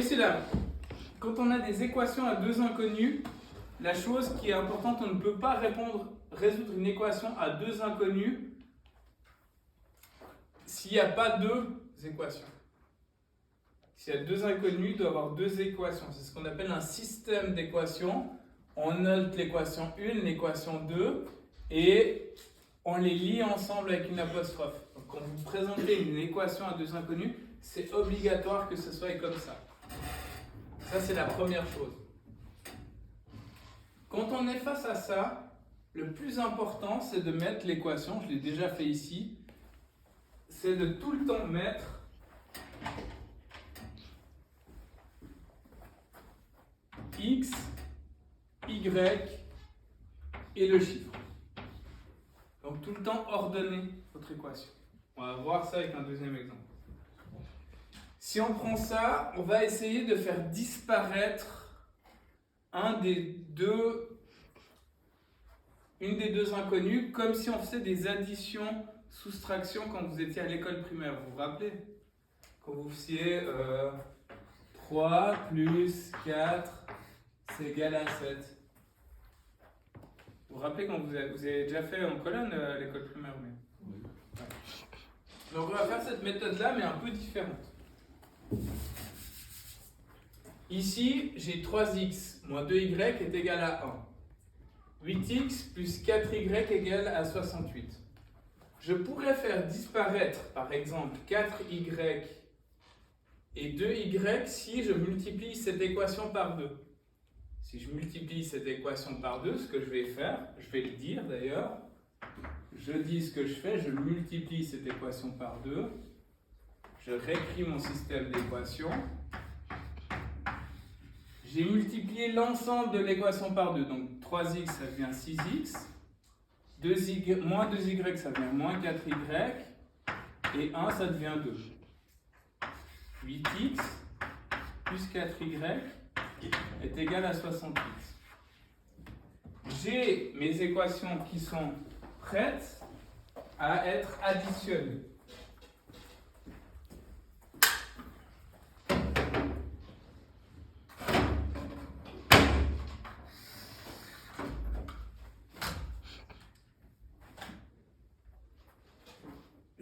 Messieurs, dames, quand on a des équations à deux inconnus, la chose qui est importante, on ne peut pas résoudre une équation à deux inconnus s'il n'y a pas deux équations. S'il y a deux inconnus, il doit y avoir deux équations. C'est ce qu'on appelle un système d'équations. On note l'équation 1, l'équation 2 et on les lie ensemble avec une apostrophe. Donc, quand vous présentez une équation à deux inconnus, c'est obligatoire que ce soit comme ça. Ça, c'est la première chose. Quand on est face à ça, le plus important, c'est de mettre l'équation, je l'ai déjà fait ici, c'est de tout le temps mettre x, y et le chiffre. Donc tout le temps ordonner votre équation. On va voir ça avec un deuxième exemple. Si on prend ça, on va essayer de faire disparaître une des deux inconnues, comme si on faisait des additions, soustractions quand vous étiez à l'école primaire. Vous vous rappelez? Quand vous faisiez 3 plus 4, c'est égal à 7. Vous vous rappelez quand vous avez déjà fait en colonne à l'école primaire? Oui. Ouais. Donc on va faire cette méthode-là, mais un peu différente. Ici, j'ai 3x moins 2y est égal à 1. 8x plus 4y égale à 68. Je pourrais faire disparaître, par exemple, 4y et 2y si je multiplie cette équation par 2. Si je multiplie cette équation par 2, ce que je vais faire, je vais le dire d'ailleurs, je dis ce que je fais, je multiplie cette équation par 2, je réécris mon système d'équations. J'ai multiplié l'ensemble de l'équation par 2, donc 3x ça devient 6x, moins 2y ça devient moins 4y, et 1 ça devient 2. 8x plus 4y est égal à 68. J'ai mes équations qui sont prêtes à être additionnées.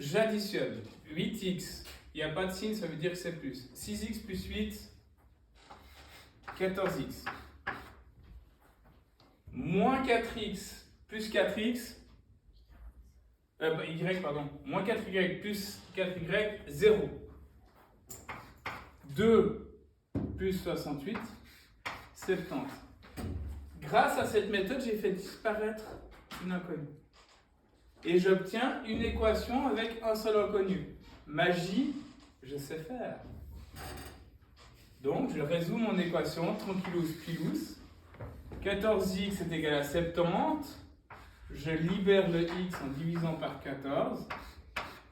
J'additionne 8x, il n'y a pas de signe, ça veut dire que c'est plus. 6x plus 8, 14x. Moins 4x plus 4x, moins 4y plus 4y, 0. 2 plus 68, 70. Grâce à cette méthode, j'ai fait disparaître une inconnue. Et j'obtiens une équation avec un seul inconnu. Magie, je sais faire. Donc, je résous mon équation, tranquillous pilous. 14x est égal à 70. Je libère le x en divisant par 14.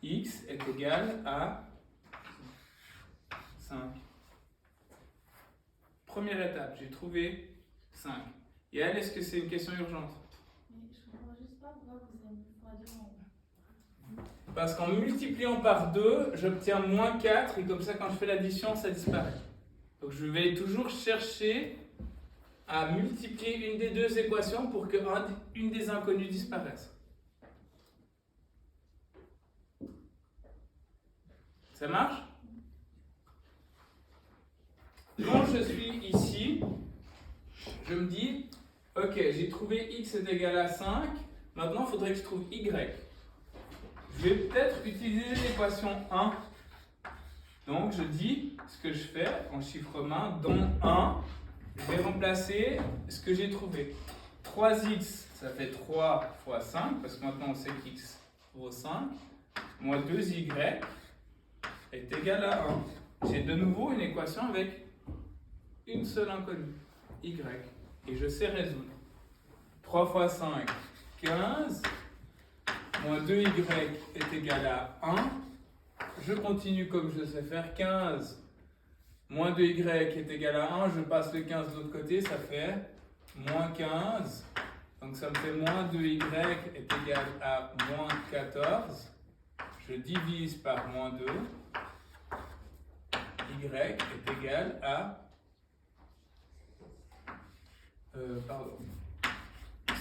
X est égal à 5. Première étape, j'ai trouvé 5. Et elle, est-ce que c'est une question urgente? Parce qu'en multipliant par 2, j'obtiens moins 4 et comme ça, quand je fais l'addition, ça disparaît. Donc je vais toujours chercher à multiplier une des deux équations pour qu'une des inconnues disparaisse. Ça marche? Quand je suis ici, je me dis, ok, j'ai trouvé x est égal à 5, maintenant il faudrait que je trouve y. Je vais peut-être utiliser l'équation 1. Donc je dis ce que je fais en chiffre main, dans 1, je vais remplacer ce que j'ai trouvé. 3x, ça fait 3 fois 5, parce que maintenant on sait qu'x vaut 5, moins 2y est égal à 1. J'ai de nouveau une équation avec une seule inconnue, y, et je sais résoudre. 3 fois 5, 15. Moins 2y est égal à 1. Je continue comme je sais faire. 15 moins 2y est égal à 1. Je passe le 15 de l'autre côté. Ça fait moins 15. Donc ça me fait moins 2y est égal à moins 14. Je divise par moins 2. y est égal à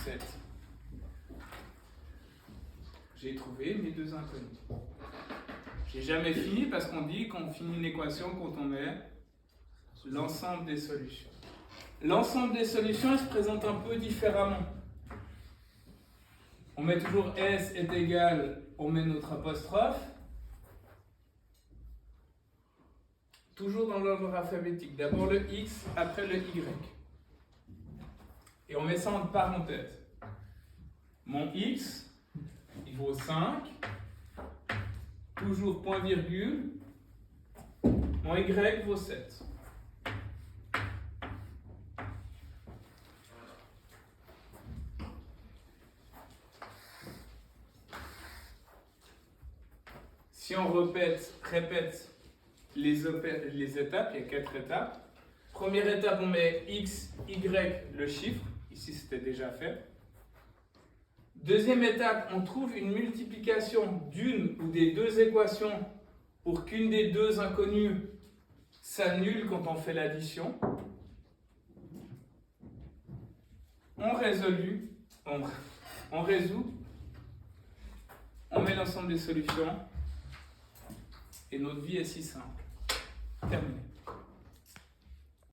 7. J'ai trouvé mes deux inconnus. J'ai jamais fini parce qu'on dit qu'on finit une équation quand on met l'ensemble des solutions. L'ensemble des solutions, il se présente un peu différemment. On met toujours S est égal, on met notre apostrophe. Toujours dans l'ordre alphabétique. D'abord le X, après le Y. Et on met ça en parenthèse. Mon X, il vaut 5. Toujours point virgule. Mon Y vaut 7. Si on répète les étapes, il y a 4 étapes. Première étape, on met X, Y, le chiffre. Ici, c'était déjà fait. Deuxième étape, on trouve une multiplication d'une ou des deux équations pour qu'une des deux inconnues s'annule quand on fait l'addition. On résout, on met l'ensemble des solutions et notre vie est si simple. Terminé.